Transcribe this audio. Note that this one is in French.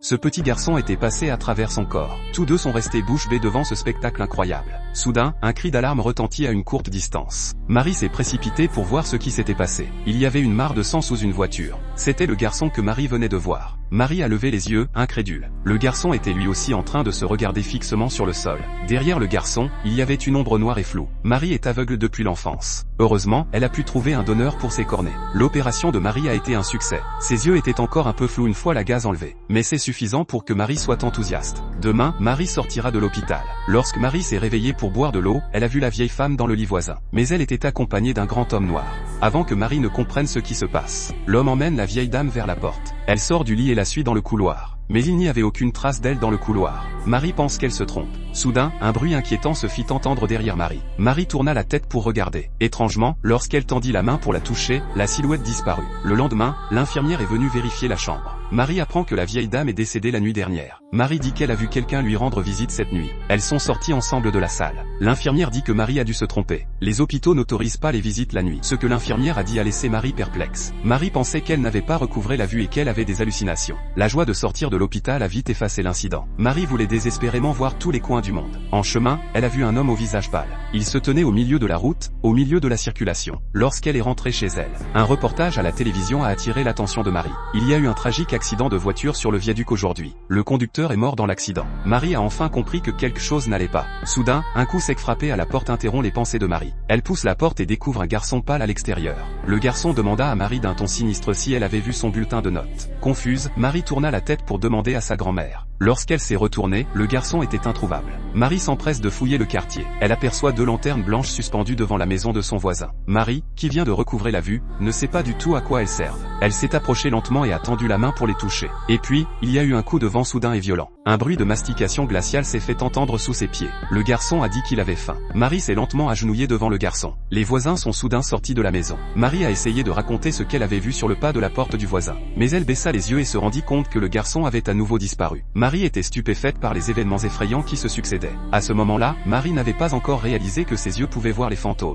Ce petit garçon était passé à travers son corps. Tous deux sont restés bouche bée devant ce spectacle incroyable. Soudain, un cri d'alarme retentit à une courte distance. Marie s'est précipitée pour voir ce qui s'était passé. Il y avait une mare de sang sous une voiture. C'était le garçon que Marie venait de voir. Marie a levé les yeux, incrédule. Le garçon était lui aussi en train de se regarder fixement sur le sol. Derrière le garçon, il y avait une ombre noire et floue. Marie est aveugle depuis l'enfance. Heureusement, elle a pu trouver un donneur pour ses cornets. L'opération de Marie a été un succès. Ses yeux étaient encore un peu flous une fois la gaze enlevée. Mais c'est suffisant pour que Marie soit enthousiaste. Demain, Marie sortira de l'hôpital. Lorsque Marie s'est réveillée pour boire de l'eau, elle a vu la vieille femme dans le lit voisin. Mais elle était accompagnée d'un grand homme noir. Avant que Marie ne comprenne ce qui se passe, l'homme emmène la vieille dame vers la porte. Elle sort du lit et la suit dans le couloir. Mais il n'y avait aucune trace d'elle dans le couloir. Marie pense qu'elle se trompe. Soudain, un bruit inquiétant se fit entendre derrière Marie. Marie tourna la tête pour regarder. Étrangement, lorsqu'elle tendit la main pour la toucher, la silhouette disparut. Le lendemain, l'infirmière est venue vérifier la chambre. Marie apprend que la vieille dame est décédée la nuit dernière. Marie dit qu'elle a vu quelqu'un lui rendre visite cette nuit. Elles sont sorties ensemble de la salle. L'infirmière dit que Marie a dû se tromper. Les hôpitaux n'autorisent pas les visites la nuit. Ce que l'infirmière a dit a laissé Marie perplexe. Marie pensait qu'elle n'avait pas recouvré la vue et qu'elle avait des hallucinations. La joie de sortir de l'hôpital a vite effacé l'incident. Marie voulait désespérément voir tous les coins du monde. En chemin, elle a vu un homme au visage pâle. Il se tenait au milieu de la route, au milieu de la circulation. Lorsqu'elle est rentrée chez elle, un reportage à la télévision a attiré l'attention de Marie. Il y a eu un tragique accident de voiture sur le viaduc aujourd'hui. Le conducteur est mort dans l'accident. Marie a enfin compris que quelque chose n'allait pas. Soudain, un coup sec frappé à la porte interrompt les pensées de Marie. Elle pousse la porte et découvre un garçon pâle à l'extérieur. Le garçon demanda à Marie d'un ton sinistre si elle avait vu son bulletin de notes. Confuse, Marie tourna la tête pour demander à sa grand-mère. Lorsqu'elle s'est retournée, le garçon était introuvable. Marie s'empresse de fouiller le quartier. Elle aperçoit 2 lanternes blanches suspendues devant la maison de son voisin. Marie, qui vient de recouvrer la vue, ne sait pas du tout à quoi elles servent. Elle s'est approchée lentement et a tendu la main pour les toucher. Et puis, il y a eu un coup de vent soudain et violent. Un bruit de mastication glaciale s'est fait entendre sous ses pieds. Le garçon a dit qu'il avait faim. Marie s'est lentement agenouillée devant le garçon. Les voisins sont soudain sortis de la maison. Marie a essayé de raconter ce qu'elle avait vu sur le pas de la porte du voisin. Mais elle baissa les yeux et se rendit compte que le garçon avait à nouveau disparu. Marie était stupéfaite par les événements effrayants qui se succédaient. À ce moment-là, Marie n'avait pas encore réalisé que ses yeux pouvaient voir les fantômes.